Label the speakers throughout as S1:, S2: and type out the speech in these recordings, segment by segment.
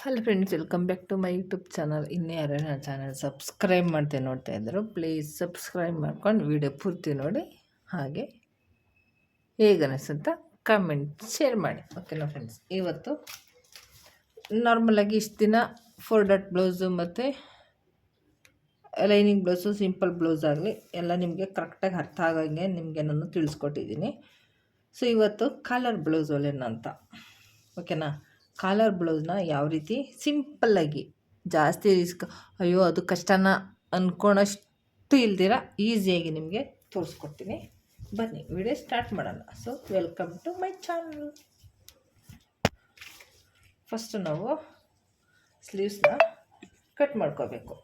S1: Hello friends, welcome back to my YouTube channel. ಇನ್ನೂ ಯಾರು ನನ್ನ ಚಾನಲ್ ಸಬ್ಸ್ಕ್ರೈಬ್ ಮಾಡ್ತೀನಿ ನೋಡ್ತಾ ಇದ್ದರು, ಪ್ಲೀಸ್ ಸಬ್ಸ್ಕ್ರೈಬ್ ಮಾಡ್ಕೊಂಡು ವಿಡಿಯೋ ಪೂರ್ತಿ ನೋಡಿ. ಹಾಗೆ ಹೇಗೆ ಅನಿಸುತ್ತಾ ಕಮೆಂಟ್ ಶೇರ್ ಮಾಡಿ. ಓಕೆನಾ ಫ್ರೆಂಡ್ಸ್, ಇವತ್ತು ನಾರ್ಮಲಾಗಿ ಇಷ್ಟು ದಿನ 4 ಡಾಟ್ ಬ್ಲೌಸು ಮತ್ತು ಲೈನಿಂಗ್ ಬ್ಲೌಸು, ಸಿಂಪಲ್ ಬ್ಲೌಸ್ ಆಗಲಿ ಎಲ್ಲ ನಿಮಗೆ ಕರೆಕ್ಟಾಗಿ ಅರ್ಥ ಆಗಂಗೆ ನಿಮಗೆ ನಾನು ತಿಳಿಸ್ಕೊಟ್ಟಿದ್ದೀನಿ. ಸೊ ಇವತ್ತು ಕಾಲರ್ ಬ್ಲೌಸ್ ಹೊಲೆನ ಅಂತ. ಓಕೆನಾ, ಕಾಲರ್ ಬ್ಲೌಸ್ನ ಯಾವ ರೀತಿ ಸಿಂಪಲ್ಲಾಗಿ, ಜಾಸ್ತಿ ರಿಸ್ಕ್ ಅಯ್ಯೋ ಅದು ಕಷ್ಟನ ಅಂದ್ಕೊಳಷ್ಟು ಇಲ್ದಿರ ಈಸಿಯಾಗಿ ನಿಮಗೆ ತೋರಿಸ್ಕೊಡ್ತೀನಿ. ಬನ್ನಿ ವಿಡಿಯೋ ಸ್ಟಾರ್ಟ್ ಮಾಡೋಣ. So welcome to my channel. First ನಾವು ಸ್ಲೀವ್ಸ್ನ ಕಟ್ ಮಾಡ್ಕೋಬೇಕು.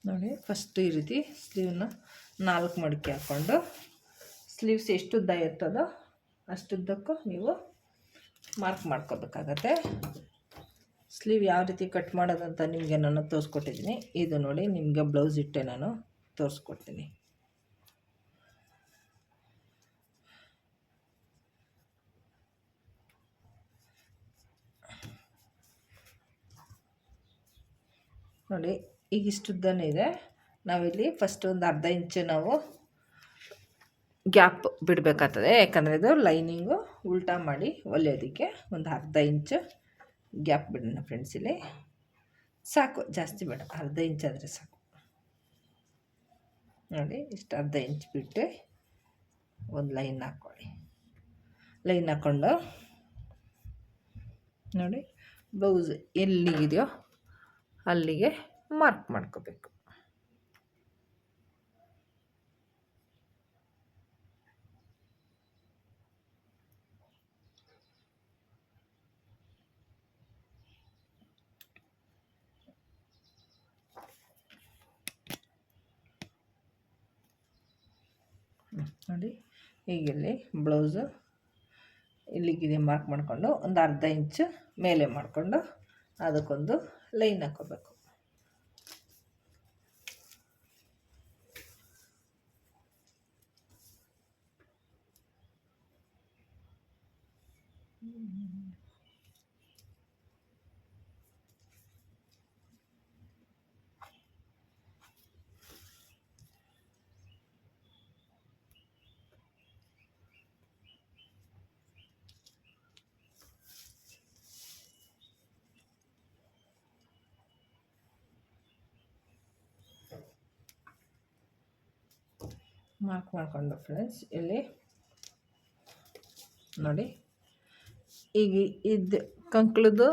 S1: ನೋಡಿ, ಫಸ್ಟು ಈ ರೀತಿ ಸ್ಲೀವ್ನ 4 ಮಡಿಕೆ ಹಾಕ್ಕೊಂಡು, ಸ್ಲೀವ್ಸ್ ಎಷ್ಟು ಉದ್ದ ಇರ್ತದೋ ಅಷ್ಟುದ್ದಕ್ಕೂ ನೀವು ಮಾರ್ಕ್ ಮಾಡ್ಕೋಬೇಕಾಗತ್ತೆ. ಸ್ಲೀವ್ ಯಾವ ರೀತಿ ಕಟ್ ಮಾಡೋದಂತ ನಿಮಗೆ ನಾನು ತೋರಿಸ್ಕೊಟ್ಟಿದ್ದೀನಿ. ಇದು ನೋಡಿ, ನಿಮಗೆ ಬ್ಲೌಸ್ ಇಟ್ಟೆ ನಾನು ತೋರಿಸ್ಕೊಡ್ತೀನಿ. ನೋಡಿ, ಈಗ ಇಷ್ಟುದ್ದನೇ ಇದೆ. ನಾವಿಲ್ಲಿ ಫಸ್ಟ್ ಒಂದು ಅರ್ಧ ಇಂಚು ನಾವು ಗ್ಯಾಪ್ ಬಿಡಬೇಕಾಗ್ತದೆ. ಯಾಕಂದರೆ ಇದು ಲೈನಿಂಗು ಉಲ್ಟಾ ಮಾಡಿ ಹೊಲಿಯೋದಕ್ಕೆ ಒಂದು ಅರ್ಧ ಇಂಚು ಗ್ಯಾಪ್ ಬಿಡೋಣ ಫ್ರೆಂಡ್ಸ್. ಇಲ್ಲಿ ಸಾಕು, ಜಾಸ್ತಿ ಬೇಡ, ಅರ್ಧ ಇಂಚಾದರೆ ಸಾಕು. ನೋಡಿ, ಇಷ್ಟು ಅರ್ಧ ಇಂಚ್ ಬಿಟ್ಟು ಒಂದು ಲೈನ್ ಹಾಕ್ಕೊಳ್ಳಿ. ಲೈನ್ ಹಾಕ್ಕೊಂಡು ನೋಡಿ, ಬ್ಲೌಸ್ ಎಲ್ಲಿಗಿದೆಯೋ ಅಲ್ಲಿಗೆ ಮಾರ್ಕ್ ಮಾಡ್ಕೋಬೇಕು. ನೋಡಿ, ಹೀಗಿಲ್ಲಿ ಬ್ಲೌಸು ಇಲ್ಲಿಗಿದೆ ಮಾರ್ಕ್ ಮಾಡಿಕೊಂಡು ಒಂದು ಅರ್ಧ ಇಂಚು ಮೇಲೆ ಮಾಡಿಕೊಂಡು ಅದಕ್ಕೊಂದು ಲೈನ್ ಹಾಕೋಬೇಕು. ಮಾರ್ಕ್ ಮಾಡಿಕೊಂಡು ಫ್ರೆಂಡ್ಸ್, ಇಲ್ಲಿ ನೋಡಿ, ಈಗ ಇದು ಕಂಕ್ಳದು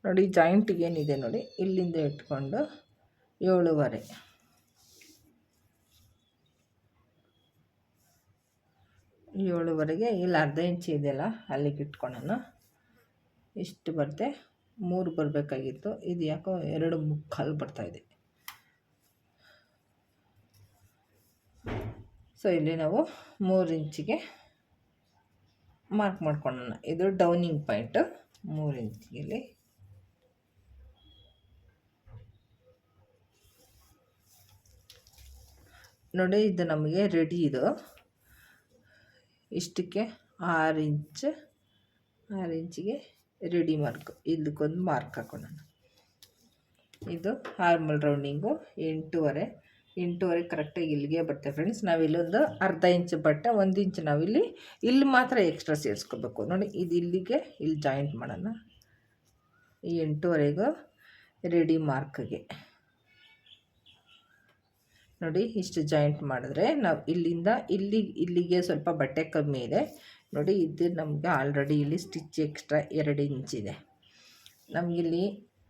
S1: ನೋಡಿ, ಜಾಯಿಂಟಿಗೆ ಏನಿದೆ ನೋಡಿ, ಇಲ್ಲಿಂದ ಇಟ್ಕೊಂಡು 7.5 ಇಲ್ಲಿ ಅರ್ಧ ಇಂಚು ಇದೆಯಲ್ಲ ಅಲ್ಲಿಗೆ ಇಟ್ಕೊಳ್ಳೋಣ. ಇಷ್ಟು ಬರುತ್ತೆ, 3 ಬರಬೇಕಾಗಿತ್ತು, ಇದು ಯಾಕೋ 2.75 ಬರ್ತಾಯಿದೆ. ಸೊ ಇಲ್ಲಿ ನಾವು 3 ಇಂಚಿಗೆ ಮಾರ್ಕ್ ಮಾಡ್ಕೊಳ್ಳೋಣ. ಇದು ಡೌನಿಂಗ್ ಪಾಯಿಂಟು 3 ಇಂಚಿಗೆ. ನೋಡಿ, ಇದು ನಮಗೆ ರೆಡಿ. ಇದು ಇಷ್ಟಕ್ಕೆ 6 ಇಂಚಿಗೆ ರೆಡಿ ಮಾರ್ಕ್. ಇದಕ್ಕೊಂದು ಮಾರ್ಕ್ ಹಾಕೋಣ. ಇದು ನಾರ್ಮಲ್ ರೌಂಡಿಂಗು 8.5 ಕರೆಕ್ಟಾಗಿ ಇಲ್ಲಿಗೆ ಬರ್ತೇವೆ ಫ್ರೆಂಡ್ಸ್. ನಾವಿಲ್ಲೊಂದು ಅರ್ಧ ಇಂಚು ಬಟ್ಟೆ 1 ಇಂಚು ಇಲ್ಲಿ ಮಾತ್ರ ಎಕ್ಸ್ಟ್ರಾ ಸೇರಿಸ್ಕೋಬೇಕು. ನೋಡಿ, ಇದು ಇಲ್ಲಿಗೆ ಇಲ್ಲಿ ಜಾಯಿಂಟ್ ಮಾಡೋಣ. ಈ 8.5 ರೆಡಿ ಮಾರ್ಕ್ಗೆ ನೋಡಿ, ಇಷ್ಟು ಜಾಯಿಂಟ್ ಮಾಡಿದ್ರೆ ನಾವು ಇಲ್ಲಿಂದ ಇಲ್ಲಿಗೆ ಸ್ವಲ್ಪ ಬಟ್ಟೆ ಕಮ್ಮಿ ಇದೆ ನೋಡಿ. ಇದು ನಮಗೆ ಆಲ್ರೆಡಿ ಇಲ್ಲಿ ಸ್ಟಿಚ್ ಎಕ್ಸ್ಟ್ರಾ 2 ಇಂಚಿದೆ. ನಮಗಿಲ್ಲಿ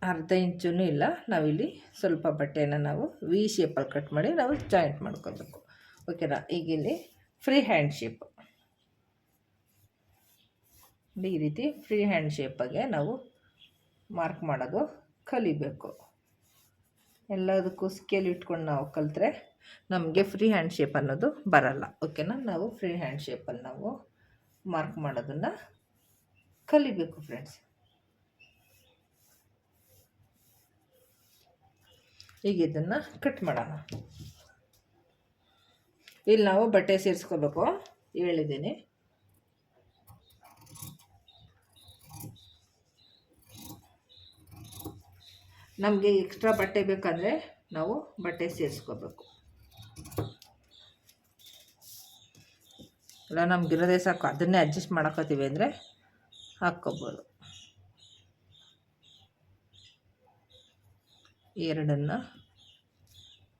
S1: ಅರ್ಧ ಇಂಚೂ ಇಲ್ಲ. ನಾವಿಲ್ಲಿ ಸ್ವಲ್ಪ ಬಟ್ಟೆನ ನಾವು ವಿ ಶೇಪಲ್ಲಿ ಕಟ್ ಮಾಡಿ ನಾವು ಜಾಯಿಂಟ್ ಮಾಡ್ಕೋಬೇಕು. ಓಕೆನಾ, ಈಗ ಇಲ್ಲಿ ಫ್ರೀ ಹ್ಯಾಂಡ್ ಶೇಪ್, ಈ ರೀತಿ ಫ್ರೀ ಹ್ಯಾಂಡ್ ಶೇಪಾಗೆ ನಾವು ಮಾರ್ಕ್ ಮಾಡೋದು ಕಲಿಬೇಕು. ಎಲ್ಲದಕ್ಕೂ ಸ್ಕೇಲ್ ಇಟ್ಕೊಂಡು ನಾವು ಕಲಿತ್ರೆ ನಮಗೆ ಫ್ರೀ ಹ್ಯಾಂಡ್ ಶೇಪ್ ಅನ್ನೋದು ಬರಲ್ಲ. ಓಕೆನಾ? ನಾವು ಫ್ರೀ ಹ್ಯಾಂಡ್ ಶೇಪಲ್ಲಿ ನಾವು ಮಾರ್ಕ್ ಮಾಡೋದನ್ನು ಕಲಿಬೇಕು ಫ್ರೆಂಡ್ಸ್. ಈಗ ಇದನ್ನು ಕಟ್ ಮಾಡೋಣ. ಇಲ್ಲಿ ನಾವು ಬಟ್ಟೆ ಸೇರಿಸ್ಕೋಬೇಕು, ಹೇಳಿದ್ದೀನಿ. ನಮಗೆ ಎಕ್ಸ್ಟ್ರಾ ಬಟ್ಟೆ ಬೇಕಂದರೆ ನಾವು ಬಟ್ಟೆ ಸೇರಿಸ್ಕೋಬೇಕು. ಇಲ್ಲ ನಮಗಿರೋದೇ ಸಾಕು, ಅದನ್ನೇ ಅಡ್ಜಸ್ಟ್ ಮಾಡ್ಕೋತೀವಿ ಅಂದರೆ ಹಾಕ್ಕೋಬೋದು. ಎರಡನ್ನು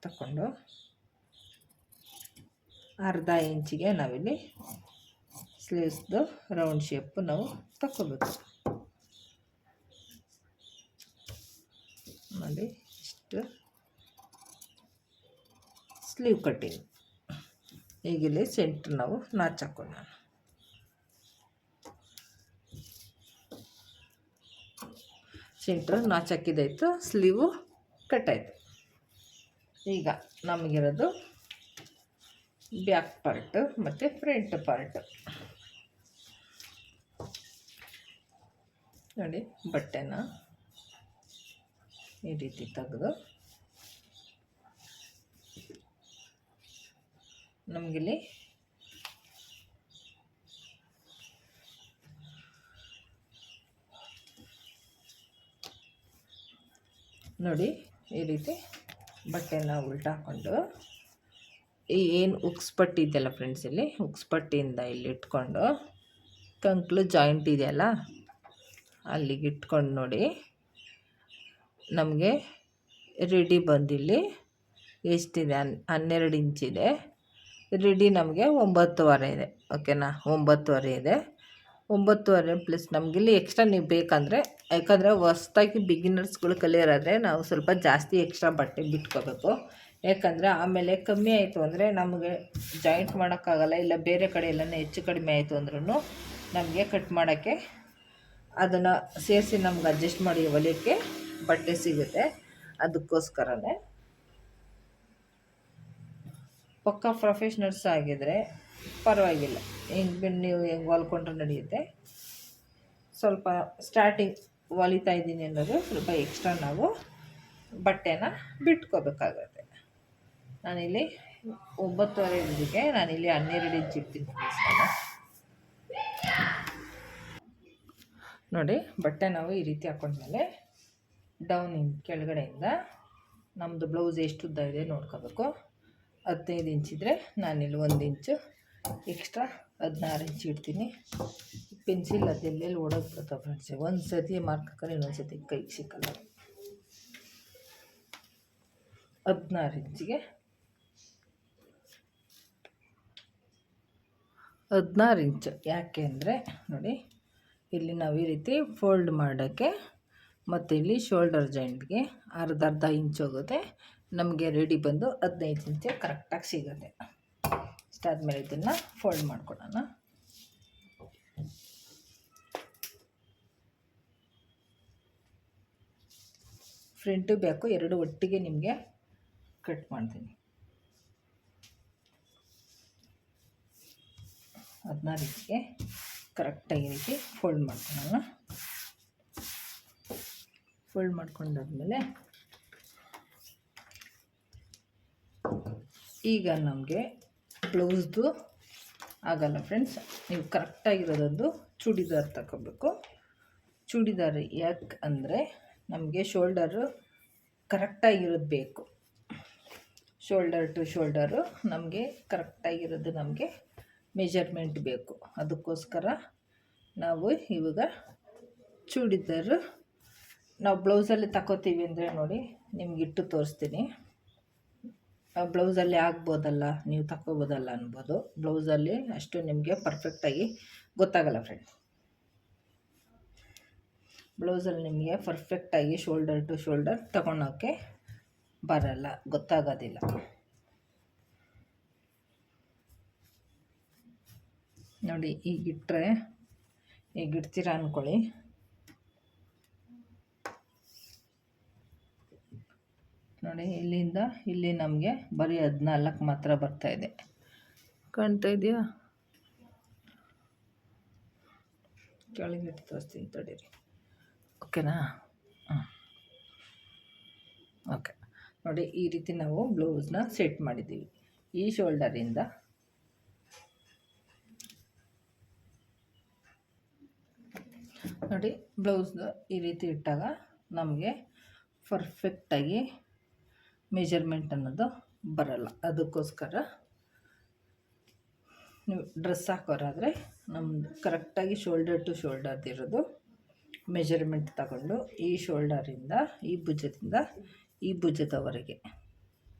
S1: ತಗೊಂಡು ಅರ್ಧ ಇಂಚಿಗೆ ನಾವಿಲ್ಲಿ ಸ್ಲೀವ್ಸ್ದು ರೌಂಡ್ ಶೇಪು ನಾವು ತಗೋಬೇಕು. ನೋಡಿ, ಇಷ್ಟು ಸ್ಲೀವ್ ಕಟ್ಟಿಂಗ್. ಈಗಿಲ್ಲಿ ಸೆಂಟ್ರ್ ನಾವು ನಾಚ್ ಹಾಕೋಣ. ಸೆಂಟ್ರ್ ನಾಚ್ ಹಾಕಿದಾಯಿತು, ಸ್ಲೀವು ಕಟ್ಟಾಯಿತು. ಈಗ ನಮಗಿರೋದು ಬ್ಯಾಕ್ ಪಾರ್ಟು ಮತ್ತು ಫ್ರಂಟ್ ಪಾರ್ಟು. ನೋಡಿ, ಬಟ್ಟೆನ ಈ ರೀತಿ ತೆಗೆದು ನಮಗಿಲ್ಲಿ ನೋಡಿ ಈ ರೀತಿ ಬಟ್ಟೆನ ಉಲ್ಟಾ ಹಾಕ್ಕೊಂಡು ಏನು ಉಕ್ಸ್ ಪಟ್ಟಿ ಇದೆಯಲ್ಲ ಫ್ರೆಂಡ್ಸ್, ಇಲ್ಲಿ ಉಕ್ಸ್ ಪಟ್ಟಿಯಿಂದ ಇಲ್ಲಿ ಇಟ್ಕೊಂಡು ಕಂಕ್ಳು ಜಾಯಿಂಟ್ ಇದೆಯಲ್ಲ ಅಲ್ಲಿಗೆ ಇಟ್ಕೊಂಡು ನೋಡಿ ನಮಗೆ ರೆಡಿ ಬಂದಿಲ್ಲಿ ಎಷ್ಟಿದೆ, 12 ಇಂಚಿದೆ. ರೆಡಿ ನಮಗೆ 9.5 ಇದೆ. ಓಕೆನಾ? 9.5 ಇದೆ. 9.5 ಪ್ಲಸ್ ನಮಗಿಲ್ಲಿ ಎಕ್ಸ್ಟ್ರಾ ನೀವು ಬೇಕಂದರೆ, ಯಾಕಂದರೆ ಹೊಸ್ದಾಗಿ ಬಿಗಿನರ್ಸ್ಗಳು ಕಲಿಯೋರಾದರೆ ನಾವು ಸ್ವಲ್ಪ ಜಾಸ್ತಿ ಎಕ್ಸ್ಟ್ರಾ ಬಟ್ಟೆ ಬಿಟ್ಕೋಬೇಕು. ಯಾಕಂದರೆ ಆಮೇಲೆ ಕಮ್ಮಿ ಆಯಿತು ಅಂದರೆ ನಮಗೆ ಜಾಯಿಂಟ್ ಮಾಡೋಕ್ಕಾಗಲ್ಲ. ಇಲ್ಲ ಬೇರೆ ಕಡೆ ಎಲ್ಲನೂ ಹೆಚ್ಚು ಕಡಿಮೆ ಆಯಿತು ಅಂದ್ರೂ ನಮಗೆ ಕಟ್ ಮಾಡೋಕ್ಕೆ ಅದನ್ನು ಸೇರಿಸಿ ನಮ್ಗೆ ಅಡ್ಜಸ್ಟ್ ಮಾಡಿ ಹೊಲಿಯೋಕ್ಕೆ ಬಟ್ಟೆ ಸಿಗುತ್ತೆ. ಅದಕ್ಕೋಸ್ಕರನೇ ಪಕ್ಕ ಪ್ರೊಫೆಷ್ನಲ್ಸ್ ಆಗಿದ್ದರೆ ಪರವಾಗಿಲ್ಲ, ನೀವು ಹೆಂಗೆ ಹೊಲ್ಕೊಂಡ್ರೆ ನಡೆಯುತ್ತೆ. ಸ್ವಲ್ಪ ಸ್ಟಾರ್ಟಿಂಗ್ ಹೊಲಿತಾ ಇದ್ದೀನಿ ಅನ್ನೋದು ಸ್ವಲ್ಪ ಎಕ್ಸ್ಟ್ರಾ ನಾವು ಬಟ್ಟೆನ ಬಿಟ್ಕೋಬೇಕಾಗತ್ತೆ. ನಾನಿಲ್ಲಿ 9.5 ಇಂಚಿಗೆ ನಾನಿಲ್ಲಿ 12 ಇಂಚ್ ಇಡ್ತೀನಿ. ನೋಡಿ, ಬಟ್ಟೆ ನಾವು ಈ ರೀತಿ ಹಾಕೊಂಡ್ಮೇಲೆ ಡೌನಿಂದ ಕೆಳಗಡೆಯಿಂದ ನಮ್ಮದು ಬ್ಲೌಸ್ ಎಷ್ಟು ಉದ್ದ ಇದೆ ನೋಡ್ಕೋಬೇಕು. 15 ಇಂಚಿದ್ರೆ ನಾನಿಲ್ಲಿ 1 ಇಂಚು ಎಕ್ಸ್ಟ್ರಾ 16 ಇಂಚ್ ಇಡ್ತೀನಿ. ಪೆನ್ಸಿಲ್ ಅದೆಲ್ಲೆಲ್ಲಿ ಓಡೋಗ್ಬಿಡುತ್ತೆ ಫ್ರೆಂಡ್ಸ್, ಒಂದು ಸತಿ ಮಾರ್ಕ್ ಹಾಕಿದ್ರೆ ಇನ್ನೊಂದು ಸತಿ ಕೈಗೆ ಸಿಕ್ಕಲ್ಲ. 16 ಇಂಚಿಗೆ 16 ಇಂಚು. ಯಾಕೆ ಅಂದರೆ ನೋಡಿ, ಇಲ್ಲಿ ನಾವು ಈ ರೀತಿ ಫೋಲ್ಡ್ ಮಾಡೋಕ್ಕೆ ಮತ್ತು ಇಲ್ಲಿ ಶೋಲ್ಡರ್ ಜಾಯಿಂಟ್ಗೆ ಅರ್ಧ ಇಂಚ್ ಹೋಗುತ್ತೆ. ನಮಗೆ ರೆಡಿ ಬಂದು 15 ಇಂಚೆ ಕರೆಕ್ಟಾಗಿ ಸಿಗುತ್ತೆ. ಇಷ್ಟಾದಮೇಲೆ ಇದನ್ನು ಫೋಲ್ಡ್ ಮಾಡ್ಕೊಳ್ಳೋಣ. ಫ್ರಂಟು ಬ್ಯಾಕು ಎರಡು ಒಟ್ಟಿಗೆ ನಿಮಗೆ ಕಟ್ ಮಾಡ್ತೀನಿ. 16 ಇಂಚಿಗೆ ಕರೆಕ್ಟಾಗಿ ರೀತಿ ಫೋಲ್ಡ್ ಮಾಡ್ಕೊಳ್ಳೋಣ. ಫೋಲ್ಡ್ ಮಾಡ್ಕೊಂಡಾದ್ಮೇಲೆ ಈಗ ನಮಗೆ ಬ್ಲೌಸ್ದು ಆಗಲ್ಲ ಫ್ರೆಂಡ್ಸ್, ನೀವು ಕರೆಕ್ಟಾಗಿರೋದೊಂದು ಚೂಡಿದಾರ್ ತಗೋಬೇಕು. ಚೂಡಿದಾರ್ ಯಾಕೆ ಅಂದರೆ ನಮಗೆ ಶೋಲ್ಡರು ಕರೆಕ್ಟಾಗಿರೋದು ಬೇಕು. ಶೋಲ್ಡರ್ ಟು ಶೋಲ್ಡರು ನಮಗೆ ಕರೆಕ್ಟಾಗಿರೋದು ನಮಗೆ ಮೆಜರ್ಮೆಂಟ್ ಬೇಕು. ಅದಕ್ಕೋಸ್ಕರ ನಾವು ಇವಾಗ ಚೂಡಿದಾರು ನಾವು ಬ್ಲೌಸಲ್ಲಿ ತಗೋತೀವಿ ಅಂದರೆ ನೋಡಿ, ನಿಮ್ಗೆ ಇಟ್ಟು ತೋರಿಸ್ತೀನಿ. ಬ್ಲೌಸಲ್ಲಿ ಆಗ್ಬೋದಲ್ಲ, ನೀವು ತಗೋಬೋದಲ್ಲ ಅನ್ಬೋದು. ಬ್ಲೌಸಲ್ಲಿ ಅಷ್ಟು ನಿಮಗೆ ಪರ್ಫೆಕ್ಟಾಗಿ ಗೊತ್ತಾಗಲ್ಲ ಫ್ರೆಂಡ್ಸ್. ಬ್ಲೌಸಲ್ಲಿ ನಿಮಗೆ ಪರ್ಫೆಕ್ಟಾಗಿ ಶೋಲ್ಡರ್ ಟು ಶೋಲ್ಡರ್ ತಗೊಳೋಕ್ಕೆ ಬರಲ್ಲ, ಗೊತ್ತಾಗೋದಿಲ್ಲ. ನೋಡಿ, ಈಗಿಟ್ಟರೆ ಈಗಿಡ್ತೀರ ಅಂದ್ಕೊಳ್ಳಿ, ನೋಡಿ ಇಲ್ಲಿಂದ ಇಲ್ಲಿ ನಮಗೆ ಬರೀ 14 ಮಾತ್ರ ಬರ್ತಾಯಿದೆ, ಕಾಣ್ತಾ ಇದೆಯಾ? ಕೆಳಗೆ ತೋರಿಸ್ತೀನಿ ತಡೀರಿ, ಓಕೆನಾ? ಓಕೆ ನೋಡಿ, ಈ ರೀತಿ ನಾವು ಬ್ಲೌಸ್ನ ಸೆಟ್ ಮಾಡಿದ್ದೀವಿ. ಈ ಶೋಲ್ಡರಿಂದ ನೋಡಿ ಬ್ಲೌಸ್ನ ಈ ರೀತಿ ಇಟ್ಟಾಗ ನಮಗೆ ಪರ್ಫೆಕ್ಟಾಗಿ ಮೆಜರ್ಮೆಂಟ್ ಅನ್ನೋದು ಬರಲ್ಲ. ಅದಕ್ಕೋಸ್ಕರ ನೀವು ಡ್ರೆಸ್ ಹಾಕೋರಾದರೆ ನಮ್ಮದು ಕರೆಕ್ಟಾಗಿ ಶೋಲ್ಡರ್ ಟು ಶೋಲ್ಡರ್ದಿರೋದು ಮೆಜರ್ಮೆಂಟ್ ತಗೊಂಡು ಈ ಶೋಲ್ಡರಿಂದ ಈ ಭುಜದಿಂದ ಈ ಭುಜದವರೆಗೆ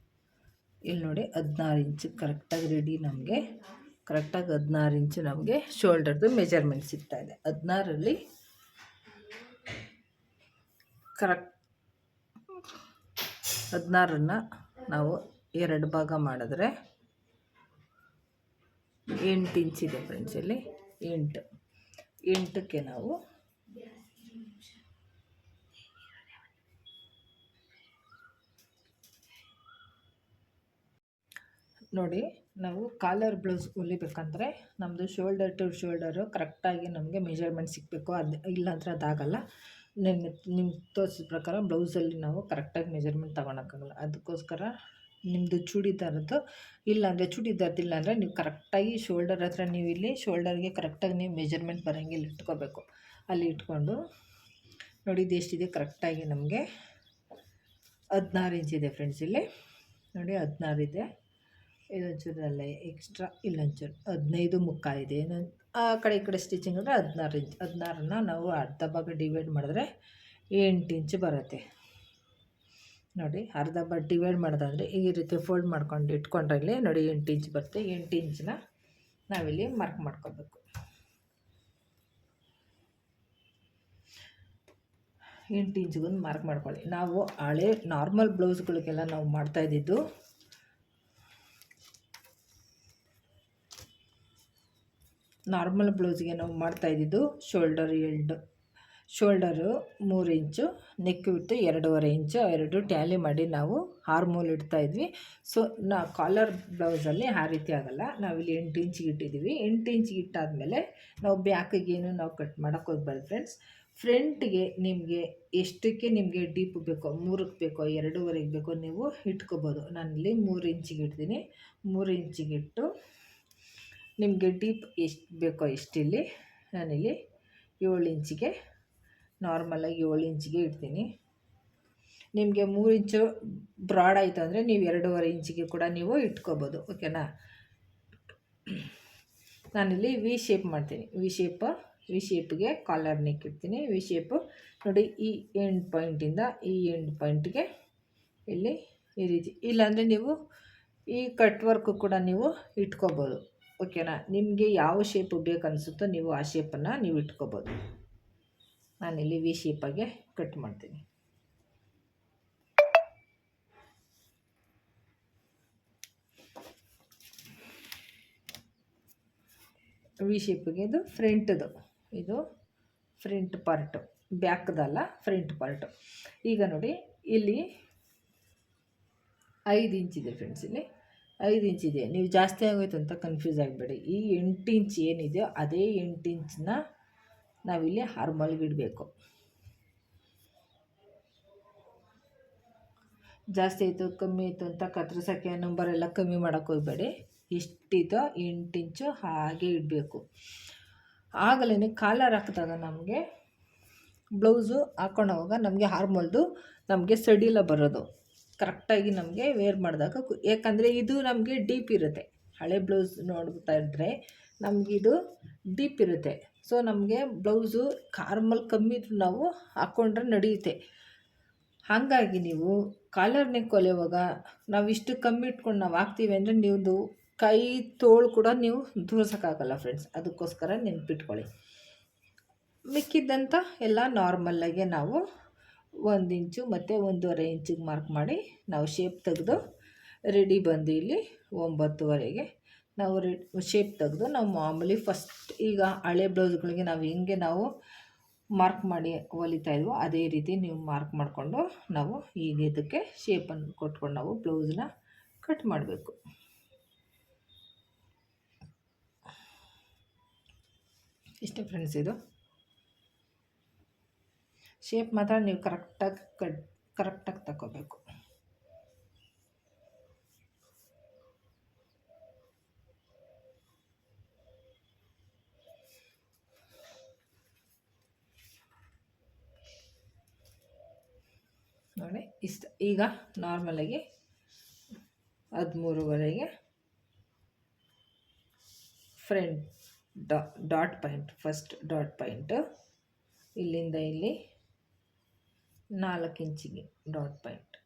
S1: ಇಲ್ಲಿ ನೋಡಿ 16 ಇಂಚು ಕರೆಕ್ಟಾಗಿ ರೆಡಿ. ನಮಗೆ ಕರೆಕ್ಟಾಗಿ 16 ಇಂಚು ನಮಗೆ ಶೋಲ್ಡರ್ದು ಮೆಜರ್ಮೆಂಟ್ ಸಿಗ್ತಾಯಿದೆ. 16ರಲ್ಲಿ ಕರೆಕ್ಟ್ 16ನ್ನು ನಾವು 2 ಭಾಗ ಮಾಡಿದ್ರೆ 8 ಇಂಚಿದೆ ಫ್ರೆಂಡ್ಸ್. ಇಲ್ಲಿ 8ಕ್ಕೆ ನಾವು ನೋಡಿ, ನಾವು ಕಾಲರ್ ಬ್ಲೌಸ್ ಹೊಲಿಬೇಕಂದ್ರೆ ನಮ್ಮದು ಶೋಲ್ಡರ್ ಟು ಶೋಲ್ಡರು ಕರೆಕ್ಟಾಗಿ ನಮಗೆ ಮೆಜರ್ಮೆಂಟ್ ಸಿಗಬೇಕು. ಅದು ಇಲ್ಲಾಂದರೆ ಅದಾಗಲ್ಲ. ನಿಮ್ಗೆ ತೋರಿಸಿದ ಪ್ರಕಾರ ಬ್ಲೌಸಲ್ಲಿ ನಾವು ಕರೆಕ್ಟಾಗಿ ಮೆಜರ್ಮೆಂಟ್ ತೊಗೊಳಕ್ಕಾಗಲ್ಲ. ಅದಕ್ಕೋಸ್ಕರ ನಿಮ್ಮದು ಚೂಡಿದಾರದ್ದು ಇಲ್ಲಾಂದರೆ ಚೂಡಿದಾರ್ದಿಲ್ಲ ಅಂದರೆ ನೀವು ಕರೆಕ್ಟಾಗಿ ಶೋಲ್ಡರ್ ಹತ್ರ ನೀವು ಇಲ್ಲಿ ಶೋಲ್ಡರ್ಗೆ ಕರೆಕ್ಟಾಗಿ ನೀವು ಮೆಜರ್ಮೆಂಟ್ ಬರೋಂಗೆ ಇಲ್ಲಿ ಇಟ್ಕೋಬೇಕು. ಅಲ್ಲಿ ಇಟ್ಕೊಂಡು ನೋಡಿ ಇದು ಎಷ್ಟಿದೆ, ಕರೆಕ್ಟಾಗಿ ನಮಗೆ 16 ಇಂಚಿದೆ ಫ್ರೆಂಡ್ಸ್. ಇಲ್ಲಿ ನೋಡಿ 16 ಇದೆ. ಇದೊಂಚೂರಲ್ಲೇ ಎಕ್ಸ್ಟ್ರಾ ಇಲ್ಲೊಂಚೂರು 15 ಮುಕ್ಕಾಲಿದೆ. ಇನ್ನೊಂದು ಆ ಕಡೆ ಈ ಕಡೆ ಸ್ಟಿಚಿಂಗ್ ಅಂದರೆ 16 ಇಂಚ್. 16ನ್ನ ನಾವು ಅರ್ಧ ಭಾಗ ಡಿವೈಡ್ ಮಾಡಿದ್ರೆ 8 ಇಂಚು ಬರುತ್ತೆ. ನೋಡಿ ಅರ್ಧ ಭಾಗ ಡಿವೈಡ್ ಮಾಡೋದಂದರೆ ಈ ರೀತಿ ಫೋಲ್ಡ್ ಮಾಡ್ಕೊಂಡು ಇಟ್ಕೊಂಡ್ರೆ ಇಲ್ಲಿ ನೋಡಿ 8 ಇಂಚ್ ಬರುತ್ತೆ. 8 ಇಂಚನ್ನ ನಾವಿಲ್ಲಿ ಮಾರ್ಕ್ ಮಾಡ್ಕೋಬೇಕು. 8 ಇಂಚಿಗೊಂದು ಮಾರ್ಕ್ ಮಾಡ್ಕೊಳ್ಳಿ. ನಾವು ಹಳೆ ನಾರ್ಮಲ್ ಬ್ಲೌಸ್ಗಳಿಗೆಲ್ಲ ನಾವು ಮಾಡ್ತಾಯಿದ್ದು ನಾರ್ಮಲ್ ಬ್ಲೌಸ್ಗೆ ನಾವು ಮಾಡ್ತಾಯಿದ್ದು ಶೋಲ್ಡರು 3 ಇಂಚು, ನೆಕ್ ವಿಡ್ತು 2.5 ಇಂಚು, 2 ಟ್ಯಾಲಿ ಮಾಡಿ ನಾವು ಆರ್ಮೋಲ್ ಇಡ್ತಾಯಿದ್ವಿ. ಸೊ ಕಾಲರ್ ಬ್ಲೌಸಲ್ಲಿ ಆ ರೀತಿ ಆಗೋಲ್ಲ. ನಾವಿಲ್ಲಿ 8 ಇಂಚಿಗೆ ಇಟ್ಟಿದ್ದೀವಿ. 8 ಇಂಚಿಗೆ ಇಟ್ಟಾದಮೇಲೆ ನಾವು ಬ್ಯಾಕಿಗೇನು ನಾವು ಕಟ್ ಮಾಡೋಕ್ಕೆ ಹೋಗ್ಬಾರ್ದು ಫ್ರೆಂಡ್ಸ್. ಫ್ರಂಟ್ಗೆ ನಿಮಗೆ ಎಷ್ಟಕ್ಕೆ ನಿಮಗೆ ಡೀಪ್ ಬೇಕೋ, 3ಕ್ಕೆ ಬೇಕೋ 2.5ಗೆ ಬೇಕೋ ನೀವು ಇಟ್ಕೋಬೋದು. ನಾನಿಲ್ಲಿ 3 ಇಂಚಿಗೆ ಇಡ್ತೀನಿ. 3 ಇಂಚಿಗೆ ಇಟ್ಟು ನಿಮಗೆ ಡೀಪ್ ಎಷ್ಟು ಬೇಕೋ ಇಷ್ಟಿಲ್ಲಿ ನಾನಿಲ್ಲಿ 7 ಇಂಚಿಗೆ ನಾರ್ಮಲಾಗಿ 7 ಇಂಚಿಗೆ ಇಡ್ತೀನಿ. ನಿಮಗೆ 3 ಇಂಚು ಬ್ರಾಡ್ ಆಯಿತು ಅಂದರೆ ನೀವು 2.5 ಇಂಚಿಗೆ ಕೂಡ ನೀವು ಇಟ್ಕೋಬೋದು, ಓಕೆನಾ? ನಾನಿಲ್ಲಿ ವಿ ಶೇಪ್ ಮಾಡ್ತೀನಿ. ವಿ ಶೇಪ್ಗೆ ಕಾಲರ್ ನೆಕ್ ಇಡ್ತೀನಿ. ವಿ ಶೇಪು ನೋಡಿ, ಈ ಎಂಡ್ ಪಾಯಿಂಟಿಂದ ಈ ಎಂಡ್ ಪಾಯಿಂಟ್ಗೆ ಇಲ್ಲಿ ಈ ರೀತಿ. ಇಲ್ಲಾಂದರೆ ನೀವು ಈ ಕಟ್ ವರ್ಕು ಕೂಡ ನೀವು ಇಟ್ಕೋಬೋದು, ಓಕೆನಾ? ನಿಮಗೆ ಯಾವ ಶೇಪು ಬೇಕು ಅನಿಸುತ್ತೋ ನೀವು ಆ ಶೇಪನ್ನು ನೀವು ಇಟ್ಕೋಬೋದು. ನಾನಿಲ್ಲಿ ವಿ ಶೇಪಾಗೆ ಕಟ್ ಮಾಡ್ತೀನಿ. ವಿ ಶೇಪಿಗೆ ಇದು ಫ್ರಂಟ್ ಪಾರ್ಟು, ಬ್ಯಾಕ್ದಲ್ಲ ಫ್ರಂಟ್ ಪಾರ್ಟು. ಈಗ ನೋಡಿ ಇಲ್ಲಿ 5 ಇಂಚಿದೆ ಫ್ರೆಂಡ್ಸ್. ಇಲ್ಲಿ 5 ಇಂಚಿದೆ. ನೀವು ಜಾಸ್ತಿ ಆಗೋಯ್ತು ಅಂತ ಕನ್ಫ್ಯೂಸ್ ಆಗಬೇಡಿ. ಈ 8 ಇಂಚ್ ಏನಿದೆಯೋ ಅದೇ 8 ಇಂಚನ್ನ ನಾವಿಲ್ಲಿ ಆರ್ಮೋಲ್ಗೆ ಇಡಬೇಕು. ಜಾಸ್ತಿ ಆಯಿತು ಕಮ್ಮಿ ಆಯಿತು ಅಂತ ಕತ್ರಿಸೋಕ್ಕೆ ನಂಬರೆಲ್ಲ ಕಮ್ಮಿ ಮಾಡೋಕ್ಕೆ ಹೋಗಬೇಡಿ. ಎಷ್ಟಿದೋ 8 ಇಂಚು ಹಾಗೆ ಇಡಬೇಕು. ಆಗಲೇ ಕಾಲರ್ ಹಾಕಿದಾಗ ನಮಗೆ ಬ್ಲೌಸು ಹಾಕ್ಕೊಂಡೋವಾಗ ನಮಗೆ ಆರ್ಮೋಲ್ದು ನಮಗೆ ಸಡಿಲ ಬರೋದು ಕರೆಕ್ಟಾಗಿ ನಮಗೆ ವೇರ್ ಮಾಡಿದಾಗ. ಯಾಕಂದರೆ ಇದು ನಮಗೆ ಡೀಪ್ ಇರುತ್ತೆ. ಹಳೆ ಬ್ಲೌಸ್ ನೋಡ್ತಾ ಇದ್ದರೆ ನಮಗಿದು ಡೀಪ್ ಇರುತ್ತೆ. ಸೊ ನಮಗೆ ಬ್ಲೌಸು ಆರ್ಮೋಲ್ ಕಮ್ಮಿ ಇದ್ರೂ ನಾವು ಹಾಕ್ಕೊಂಡ್ರೆ ನಡೆಯುತ್ತೆ. ಹಾಗಾಗಿ ನೀವು ಕಾಲರ್ ನೆಕ್ ಹೊಲಿಯುವಾಗ ನಾವು ಇಷ್ಟು ಕಮ್ಮಿ ಇಟ್ಕೊಂಡು ನಾವು ಹಾಕ್ತೀವಿ ಅಂದರೆ ನೀವು ಕೈ ತೋಳು ಕೂಡ ನೀವು ದೂರ್ಸೋಕ್ಕಾಗಲ್ಲ ಫ್ರೆಂಡ್ಸ್. ಅದಕ್ಕೋಸ್ಕರ ನೆನ್ಪಿಟ್ಕೊಳ್ಳಿ. ಮಿಕ್ಕಿದ್ದಂಥ ಎಲ್ಲ ನಾರ್ಮಲ್ಲಾಗೆ ನಾವು 1 ಇಂಚು ಮತ್ತು 1.5 ಇಂಚಿಗೆ ಮಾರ್ಕ್ ಮಾಡಿ ನಾವು ಶೇಪ್ ತೆಗೆದು ರೆಡಿ ಬಂದು ಇಲ್ಲಿ 9ವರೆಗೆ ನಾವು ಶೇಪ್ ತೆಗೆದು ನಾವು ಮಾಮೂಲಿ ಫಸ್ಟ್ ಈಗ ಹಳೆ ಬ್ಲೌಸ್ಗಳಿಗೆ ನಾವು ಹೆಂಗೆ ನಾವು ಮಾರ್ಕ್ ಮಾಡಿ ಹೊಲಿತಾ ಇದ್ವೋ ಅದೇ ರೀತಿ ನೀವು ಮಾರ್ಕ್ ಮಾಡಿಕೊಂಡು ನಾವು ಈಗ ಇದಕ್ಕೆ ಶೇಪನ್ನು ಕೊಟ್ಕೊಂಡು ನಾವು ಬ್ಲೌಸ್ನ ಕಟ್ ಮಾಡಬೇಕು. ಇಷ್ಟೇ ಫ್ರೆಂಡ್ಸ್, ಇದು ಶೇಪ್ ಮಾತ್ರ ನೀವು ಕರೆಕ್ಟಾಗಿ ತಗೋಬೇಕು. ನೋಡಿ ಇಷ್ಟ. ಈಗ ನಾರ್ಮಲಾಗಿ 13ವರೆಗೆ front dot point, first dot point ಇಲ್ಲಿಂದ ಇಲ್ಲಿ 4 ಇಂಚಿಗೆ ಡಾಟ್ ಪಾಯಿಂಟ್,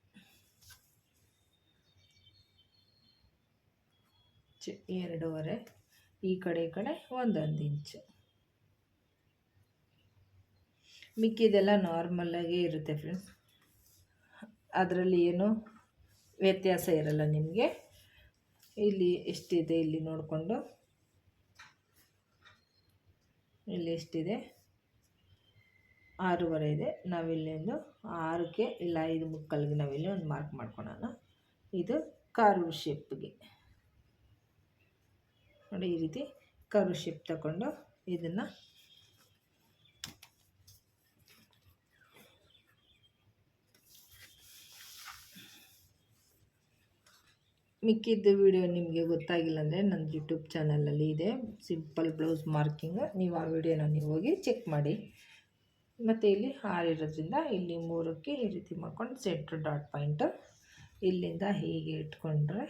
S1: 2.5 ಈ ಕಡೆ 1 ಇಂಚು. ಮಿಕ್ಕಿದೆಲ್ಲ ನಾರ್ಮಲಾಗೇ ಇರುತ್ತೆ ಫ್ರೆಂಡ್ಸ್, ಅದರಲ್ಲಿ ಏನು ವ್ಯತ್ಯಾಸ ಇರಲ್ಲ ನಿಮಗೆ. ಇಲ್ಲಿ ಎಷ್ಟಿದೆ ಇಲ್ಲಿ ನೋಡಿಕೊಂಡು, ಇಲ್ಲಿ ಎಷ್ಟಿದೆ 6.5 ಇದೆ. ನಾವಿಲ್ಲಿಂದು 6ಕ್ಕೆ ಇಲ್ಲ 5.75ಗೆ ನಾವಿಲ್ಲಿ ಒಂದು ಮಾರ್ಕ್ ಮಾಡ್ಕೊಳ್ಳೋಣ. ಇದು ಕರ್ವ್ ಶೇಪ್ಗೆ ನೋಡಿ, ಈ ರೀತಿ ಕರ್ವ್ ಶೇಪ್ ತಗೊಂಡು ಇದನ್ನು ಮಿಕ್ಕಿದ್ದು ವಿಡಿಯೋ ನಿಮಗೆ ಗೊತ್ತಾಗಿಲ್ಲ ಅಂದರೆ ನನ್ನ ಯೂಟ್ಯೂಬ್ ಚಾನಲಲ್ಲಿ ಇದೆ, ಸಿಂಪಲ್ ಬ್ಲೌಸ್ ಮಾರ್ಕಿಂಗ್. ನೀವು ಆ ವಿಡಿಯೋನ ನೀವು ಹೋಗಿ ಚೆಕ್ ಮಾಡಿ. ಮತ್ತು ಇಲ್ಲಿ 6 ಇರೋದ್ರಿಂದ ಇಲ್ಲಿ 3ಕ್ಕೆ ಈ ರೀತಿ ಮಾಡ್ಕೊಂಡು ಸೆಂಟ್ರ್ ಡಾಟ್ ಪಾಯಿಂಟು ಇಲ್ಲಿಂದ ಹೀಗೆ ಇಟ್ಕೊಂಡ್ರೆ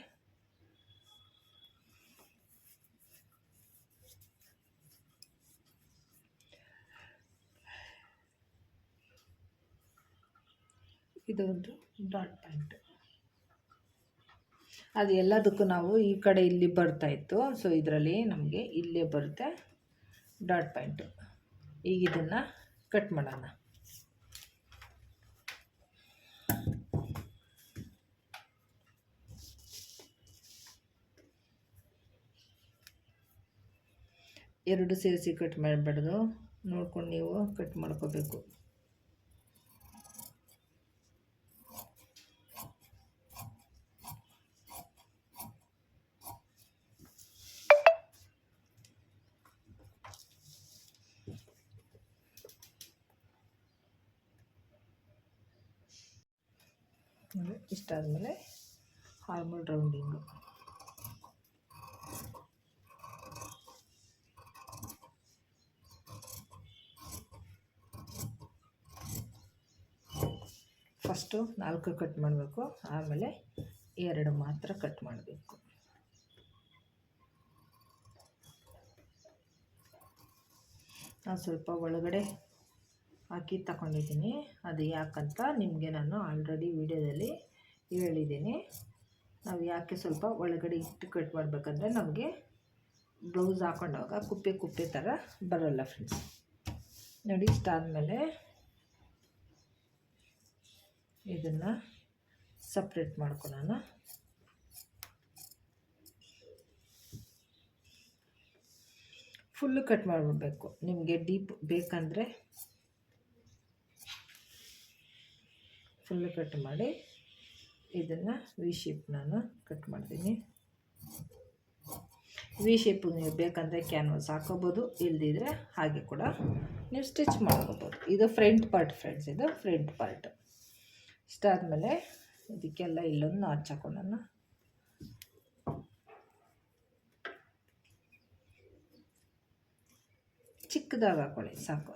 S1: ಇದೊಂದು ಡಾಟ್ ಪಾಯಿಂಟ್. ಅದು ಎಲ್ಲದಕ್ಕೂ ನಾವು ಈ ಕಡೆ ಇಲ್ಲಿ ಬರ್ತಾಯಿತ್ತು, ಸೊ ಇದರಲ್ಲಿ ನಮಗೆ ಇಲ್ಲೇ ಬರುತ್ತೆ ಡಾಟ್ ಪಾಯಿಂಟು. ಈಗ ಇದನ್ನು ಕಟ್ ಮಾಡೋಣ. ಎರಡು ಸೇರಿಸಿ ಕಟ್ ಮಾಡಬಾರ್ದು, ನೋಡ್ಕೊಂಡು ನೀವು ಕಟ್ ಮಾಡ್ಕೋಬೇಕು. ಇಷ್ಟಾದಮೇಲೆ ಹಾರ್ಮೋಲ್ ರೌಂಡಿಂಗು. ಫಸ್ಟು 4 ಕಟ್ ಮಾಡಬೇಕು, ಆಮೇಲೆ 2 ಮಾತ್ರ ಕಟ್ ಮಾಡಬೇಕು. ನಾನು ಸ್ವಲ್ಪ ಒಳಗಡೆ ಹಾಕಿ ತಗೊಂಡಿದ್ದೀನಿ. ಅದು ಯಾಕಂತ ನಿಮಗೆ ನಾನು ಆಲ್ರೆಡಿ ವಿಡಿಯೋದಲ್ಲಿ ಹೇಳಿದ್ದೀನಿ. ನಾವು ಯಾಕೆ ಸ್ವಲ್ಪ ಒಳಗಡೆ ಇಟ್ಟು ಕಟ್ ಮಾಡಬೇಕಂದ್ರೆ ನಮಗೆ ಬ್ಲೌಸ್ ಹಾಕೊಂಡಾಗ ಕುಪ್ಪೆ ಥರ ಬರೋಲ್ಲ ಫ್ರೆಂಡ್ಸ್. ನೋಡಿ, ಇಷ್ಟಾದಮೇಲೆ ಇದನ್ನು ಸಪ್ರೇಟ್ ಮಾಡ್ಕೊಳ್ಳೋಣ. ಫುಲ್ಲು ಕಟ್ ಮಾಡಿಬಿಡ್ಬೇಕು. ನಿಮಗೆ ಡೀಪ್ ಬೇಕಂದರೆ ಫುಲ್ಲು ಕಟ್ ಮಾಡಿ ಇದನ್ನು ವಿ ಶೇಪ್ ನಾನು ಕಟ್ ಮಾಡ್ತೀನಿ. ವಿ ಶೇಪ್ ನೀವು ಬೇಕಂದರೆ ಕ್ಯಾನ್ವಾಸ್ ಹಾಕೋಬೋದು, ಇಲ್ದಿದ್ರೆ ಹಾಗೆ ಕೂಡ ನೀವು ಸ್ಟಿಚ್ ಮಾಡ್ಕೋಬೋದು. ಇದು ಫ್ರಂಟ್ ಪಾರ್ಟ್ ಫ್ರೆಂಡ್ಸ್, ಇದು ಫ್ರಂಟ್ ಪಾರ್ಟ್. ಇಷ್ಟಾದಮೇಲೆ ಇದಕ್ಕೆಲ್ಲ ಇಲ್ಲೊಂದು ನಾಚ್ ಹಾಕೊಳ್ಳೋಣ. ಚಿಕ್ಕದಾಗಿ ಹಾಕೊಳ್ಳಿ ಸಾಕು,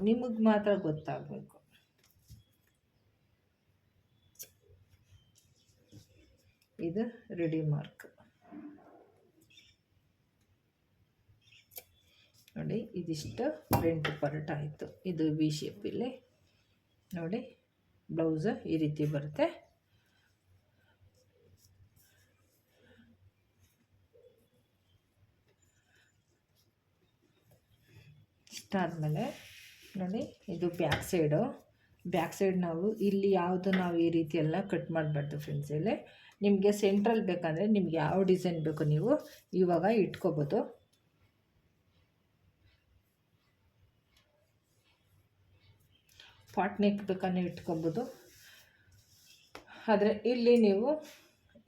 S1: ನಿಮಗೆ ಮಾತ್ರ ಗೊತ್ತಾಗಬೇಕು. ಇದು ರೆಡಿ ಮಾರ್ಕ್ ನೋಡಿ. ಇದಿಷ್ಟು ಫ್ರಂಟ್ ಪಾರ್ಟ್ ಆಯಿತು. ಇದು ವಿ ಶೇಪಲ್ಲಿ ನೋಡಿ, ಬ್ಲೌಸ್ ಈ ರೀತಿ ಬರುತ್ತೆ. ಇಷ್ಟಾದಮೇಲೆ ನೋಡಿ, ಇದು ಬ್ಯಾಕ್ ಸೈಡ್ ನಾವು ಇಲ್ಲಿ ಯಾವುದು ನಾವು ಈ ರೀತಿ ಎಲ್ಲ ಕಟ್ ಮಾಡಬಾರ್ದು ಫ್ರೆಂಡ್ಸ್. ಇಲ್ಲಿ ನಿಮಗೆ ಸೆಂಟ್ರಲ್ ಬೇಕಂದರೆ ನಿಮ್ಗೆ ಯಾವ ಡಿಸೈನ್ ಬೇಕು ನೀವು ಇವಾಗ ಇಟ್ಕೋಬೋದು. ಪಾಟ್ ನೆಕ್ ಬೇಕಾದ್ರೆ ಇಟ್ಕೊಬೋದು. ಆದರೆ ಇಲ್ಲಿ ನೀವು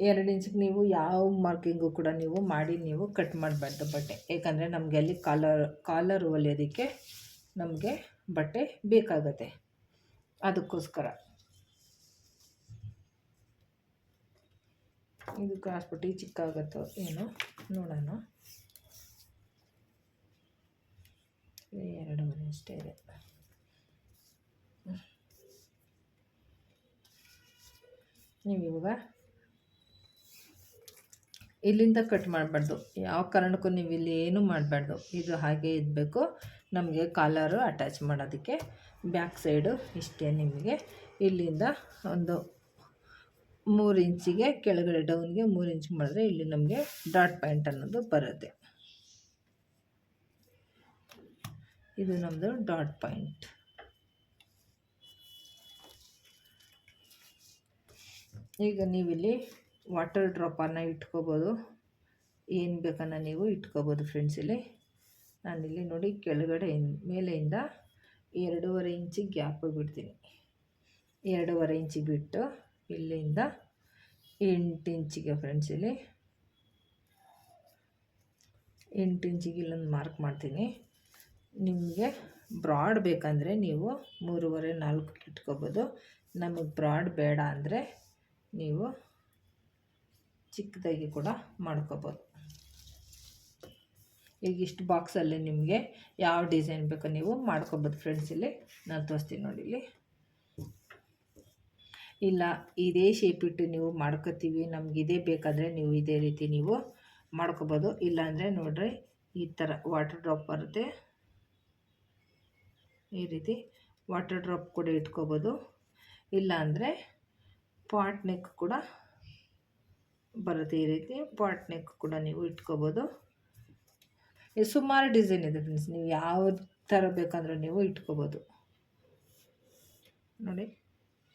S1: 2 ಇಂಚಿಗೆ ನೀವು ಯಾವ ಮಾರ್ಕಿಂಗು ಕೂಡ ನೀವು ಮಾಡಿ ನೀವು ಕಟ್ ಮಾಡಬಾರ್ದು ಬಟ್ಟೆ. ಏಕೆಂದರೆ ನಮಗೆ ಅಲ್ಲಿ ಕಾಲರ್ ಹೊಲಿಯೋದಕ್ಕೆ ನಮಗೆ ಬಟ್ಟೆ ಬೇಕಾಗತ್ತೆ. ಅದಕ್ಕೋಸ್ಕರ ಇದು ಕ್ರಾಸ್ಪಟ್ಟಿ ಚಿಕ್ಕ ಆಗುತ್ತೋ ಏನೋ ನೋಡೋಣ. 2 ಅಷ್ಟೇ ಇದೆ. ನೀವು ಇವಾಗ ಇಲ್ಲಿಂದ ಕಟ್ ಮಾಡಬಾರ್ದು, ಯಾವ ಕಾರಣಕ್ಕೂ ನೀವು ಇಲ್ಲಿ ಏನೂ ಮಾಡಬಾರ್ದು. ಇದು ಹಾಗೆ ಇರಬೇಕು. ನಮಗೆ ಕಾಲರು ಅಟ್ಯಾಚ್ ಮಾಡೋದಕ್ಕೆ ಬ್ಯಾಕ್ ಸೈಡು ಇಷ್ಟೇ. ನಿಮಗೆ ಇಲ್ಲಿಂದ ಒಂದು 3 ಇಂಚಿಗೆ ಕೆಳಗಡೆ ಡೌನ್ಗೆ 3 ಇಂಚ್ ಮಾಡಿದ್ರೆ ಇಲ್ಲಿ ನಮಗೆ ಡಾಟ್ ಪಾಯಿಂಟ್ ಅನ್ನೋದು ಬರುತ್ತೆ. ಇದು ನಮ್ಮದು ಡಾಟ್ ಪಾಯಿಂಟ್. ಈಗ ನೀವಿಲ್ಲಿ ವಾಟರ್ ಡ್ರಾಪನ್ನು ಇಟ್ಕೋಬೋದು, ಏನು ಬೇಕನ್ನ ನೀವು ಇಟ್ಕೋಬೋದು ಫ್ರೆಂಡ್ಸ್. ಇಲ್ಲಿ ನಾನಿಲ್ಲಿ ನೋಡಿ ಕೆಳಗಡೆ ಮೇಲೆಯಿಂದ 2.5 ಇಂಚಿಗೆ ಗ್ಯಾಪ್ ಬಿಡ್ತೀನಿ. 2.5 ಇಂಚಿಗೆ ಬಿಟ್ಟು ಇಲ್ಲಿಂದ 8 ಇಂಚಿಗೆ ಫ್ರೆಂಡ್ಸ್, ಇಲ್ಲಿ 8 ಇಂಚಿಗೆ ಇಲ್ಲೊಂದು ಮಾರ್ಕ್ ಮಾಡ್ತೀನಿ. ನಿಮಗೆ ಬ್ರಾಡ್ ಬೇಕಂದರೆ ನೀವು 3.5-4 ಇಟ್ಕೋಬೋದು. ನಮಗೆ ಬ್ರಾಡ್ ಬೇಡ ಅಂದರೆ ನೀವು ಚಿಕ್ಕದಾಗಿ ಕೂಡ ಮಾಡ್ಕೋಬೋದು. ಈಗ ಇಷ್ಟು ಬಾಕ್ಸಲ್ಲಿ ನಿಮಗೆ ಯಾವ ಡಿಸೈನ್ ಬೇಕೋ ನೀವು ಮಾಡ್ಕೋಬೋದು ಫ್ರೆಂಡ್ಸ್. ಇಲ್ಲಿ ನಾನು ತೋರಿಸ್ತೀನಿ ನೋಡಿ. ಇಲ್ಲಿ ಇಲ್ಲ ಇದೇ ಶೇಪ್ ಇಟ್ಟು ನೀವು ಮಾಡ್ಕೋತೀವಿ ನಮ್ಗೆ ಇದೇ ಬೇಕಾದರೆ ನೀವು ಇದೇ ರೀತಿ ನೀವು ಮಾಡ್ಕೋಬೋದು. ಇಲ್ಲಾಂದರೆ ನೋಡ್ರಿ ಈ ಥರ ವಾಟರ್ ಡ್ರಾಪ್ ಬರುತ್ತೆ. ಈ ರೀತಿ ವಾಟರ್ ಡ್ರಾಪ್ ಕೂಡ ಇಟ್ಕೋಬೋದು. ಇಲ್ಲಾಂದರೆ ಪಾಟ್ ನೆಕ್ ಕೂಡ ಬರುತ್ತೆ. ಈ ರೀತಿ ಪಾಟ್ ನೆಕ್ ಕೂಡ ನೀವು ಇಟ್ಕೋಬೋದು. ಸುಮಾರು ಡಿಸೈನ್ ಇದೆ ಫ್ರೆಂಡ್ಸ್, ನೀವು ಯಾವ ಥರ ಬೇಕಂದ್ರೆ ನೀವು ಇಟ್ಕೋಬೋದು ನೋಡಿ.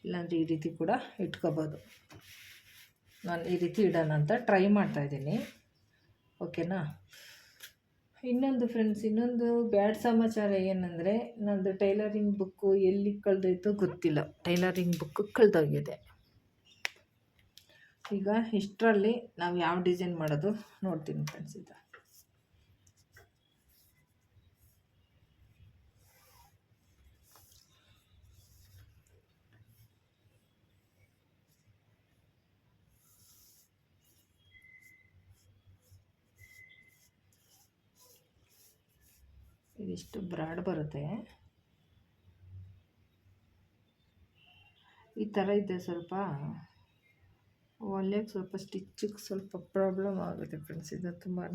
S1: ಇಲ್ಲಾಂದರೆ ಈ ರೀತಿ ಕೂಡ ಇಟ್ಕೋಬೋದು. ನಾನು ಈ ರೀತಿ ಇಡೋಣ ಅಂತ ಟ್ರೈ ಮಾಡ್ತಾಯಿದ್ದೀನಿ. ಓಕೆನಾ. ಇನ್ನೊಂದು ಫ್ರೆಂಡ್ಸ್, ಇನ್ನೊಂದು ಬ್ಯಾಡ್ ಸಮಾಚಾರ ಏನಂದರೆ ನನ್ನದು ಟೈಲರಿಂಗ್ ಬುಕ್ಕು ಎಲ್ಲಿ ಕಳೆದೋಯ್ತೋ ಗೊತ್ತಿಲ್ಲ. ಟೈಲರಿಂಗ್ ಬುಕ್ಕು ಕಳೆದೋಗಿದೆ. ಈಗ ಇಷ್ಟರಲ್ಲಿ ನಾವು ಯಾವ ಡಿಸೈನ್ ಮಾಡೋದು ನೋಡ್ತೀನಿ ಫ್ರೆಂಡ್ಸ್. ಇದು ಇದಿಷ್ಟು ಬ್ರಾಡ್ ಬರುತ್ತೆ. ಈ ಥರ ಇದೆ. ಸ್ವಲ್ಪ ಹೊಲಿಯೋಕ್ಕೆ ಸ್ವಲ್ಪ ಸ್ಟಿಚ್ಚಿಗೆ ಸ್ವಲ್ಪ ಪ್ರಾಬ್ಲಮ್ ಆಗುತ್ತೆ ಫ್ರೆಂಡ್ಸ್. ಇದು ತುಂಬಾ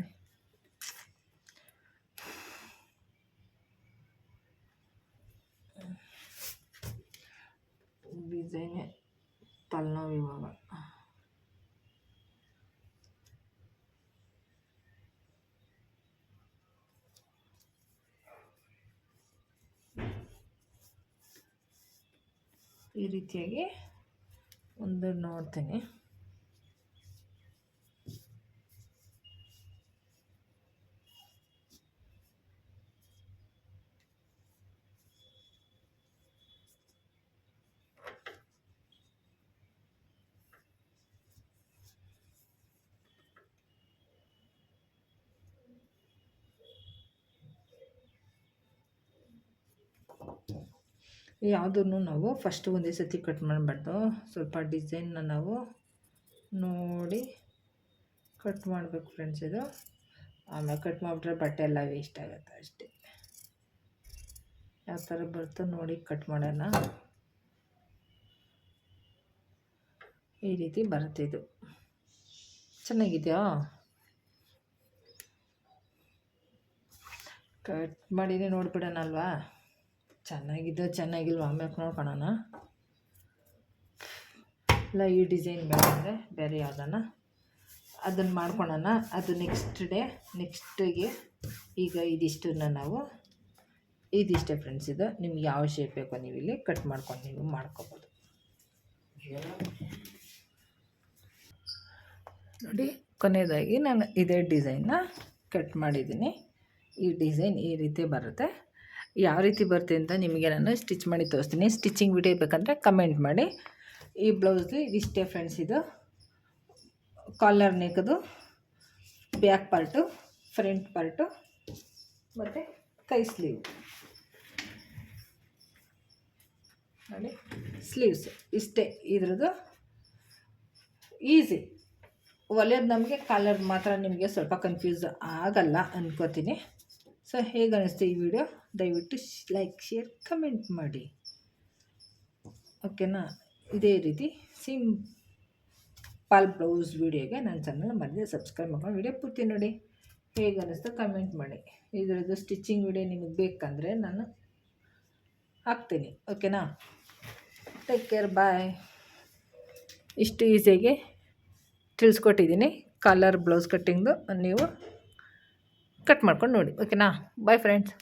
S1: ಡಿಸೈನೇ ತಲೆನೋವು ಇವಾಗ. ಈ ರೀತಿಯಾಗಿ ಒಂದು ನೋಡ್ತೀನಿ. ಯಾವುದನ್ನು ನಾವು ಫಸ್ಟ್ ಒಂದೇ ಸತಿ ಕಟ್ ಮಾಡಬಾರ್ದು. ಸ್ವಲ್ಪ ಡಿಸೈನ್ನ ನಾವು ನೋಡಿ ಕಟ್ ಮಾಡಬೇಕು ಫ್ರೆಂಡ್ಸ್. ಇದು ಆಮೇಲೆ ಕಟ್ ಮಾಡಿಬಿಟ್ರೆ ಬಟ್ಟೆ ಎಲ್ಲ ವೇಸ್ಟ್ ಆಗುತ್ತೆ ಅಷ್ಟೇ. ಯಾವ ಥರ ಬರುತ್ತೋ ನೋಡಿ ಕಟ್ ಮಾಡೋಣ. ಈ ರೀತಿ ಬರುತ್ತೆ. ಇದು ಚೆನ್ನಾಗಿದೆಯಾ? ಕಟ್ ಮಾಡಿನೇ ನೋಡಿಬಿಡೋಣಲ್ವಾ, ಚೆನ್ನಾಗಿದ್ದೋ ಚೆನ್ನಾಗಿಲ್ವ ಆಮೇಲೆ ನೋಡ್ಕೊಳ್ಳೋಣ. ಇಲ್ಲ ಈ ಡಿಸೈನ್ ಬೇಕಂದರೆ ಬೇರೆ ಯಾವುದನ್ನ ಅದನ್ನು ಮಾಡ್ಕೊಳ್ಳೋಣ. ಅದು ನೆಕ್ಸ್ಟಿಗೆ ಈಗ ಇದಿಷ್ಟನ್ನು ನಾವು ಇದಿಷ್ಟೇ ಫ್ರೆಂಡ್ಸ್. ಇದು ನಿಮ್ಗೆ ಯಾವ ಶೇಪ್ ಬೇಕೋ ನೀವು ಇಲ್ಲಿ ಕಟ್ ಮಾಡ್ಕೊಂಡು ನೀವು ಮಾಡ್ಕೋಬೋದು ನೋಡಿ. ಕೊನೆಯದಾಗಿ ನಾನು ಇದೇ ಡಿಸೈನ್ನ ಕಟ್ ಮಾಡಿದ್ದೀನಿ. ಈ ಡಿಸೈನ್ ಈ ರೀತಿ ಬರುತ್ತೆ. ಯಾವ ರೀತಿ ಬರುತ್ತೆ ಅಂತ ನಿಮಗೆ ನಾನು ಸ್ಟಿಚ್ ಮಾಡಿ ತೋರಿಸ್ತೀನಿ. ಸ್ಟಿಚಿಂಗ್ ವಿಡಿಯೋ ಬೇಕಂದರೆ ಕಮೆಂಟ್ ಮಾಡಿ. ಈ ಬ್ಲೌಸ್ದು ಇದಿಷ್ಟೇ ಫ್ರೆಂಡ್ಸ್. ಇದು ಕಾಲರ್ ನೆಕ್ದು ಬ್ಯಾಕ್ ಪಾರ್ಟು, ಫ್ರಂಟ್ ಪಾರ್ಟು ಮತ್ತು ಕೈ ಸ್ಲೀವ್ ನೋಡಿ, ಸ್ಲೀವ್ಸ್ ಇಷ್ಟೇ. ಇದ್ರದ್ದು ಈಸಿ ಹೊಲಿಯೋದು. ನಮಗೆ ಕಾಲರ್ ಮಾತ್ರ ನಿಮಗೆ ಸ್ವಲ್ಪ ಕನ್ಫ್ಯೂಸ್ ಆಗಲ್ಲ ಅನ್ಕೋತೀನಿ. ಸೊ ಹೇಗೆ ಅನ್ನಿಸ್ತು ಈ ವಿಡಿಯೋ ದಯವಿಟ್ಟು ಲೈಕ್, ಶೇರ್, ಕಮೆಂಟ್ ಮಾಡಿ, ಓಕೆನಾ. ಇದೇ ರೀತಿ ಸಿಂಪಲ್ ಬ್ಲೌಸ್ ವೀಡಿಯೋಗೆ ನನ್ನ ಚಾನಲ್ ಮಧ್ಯೆ ಸಬ್ಸ್ಕ್ರೈಬ್ ಮಾಡ್ಕೊಂಡು ವಿಡಿಯೋ ಪೂರ್ತಿ ನೋಡಿ. ಹೇಗೆ ಅನ್ನಿಸ್ತು ಕಮೆಂಟ್ ಮಾಡಿ. ಇದರದ್ದು ಸ್ಟಿಚಿಂಗ್ ವಿಡಿಯೋ ನಿಮಗೆ ಬೇಕಂದರೆ ನಾನು ಹಾಕ್ತೀನಿ, ಓಕೆನಾ. ಟೇಕ್ ಕೇರ್, ಬಾಯ್. ಇಷ್ಟು ಈಸಿಯಾಗಿ ತಿಳಿಸ್ಕೊಟ್ಟಿದ್ದೀನಿ. ಕಾಲರ್ ಬ್ಲೌಸ್ ಕಟ್ಟಿಂಗ್ದು ನೀವು ಕಟ್ ಮಾಡ್ಕೊಂಡು ನೋಡಿ, ಓಕೆನಾ. Bye friends.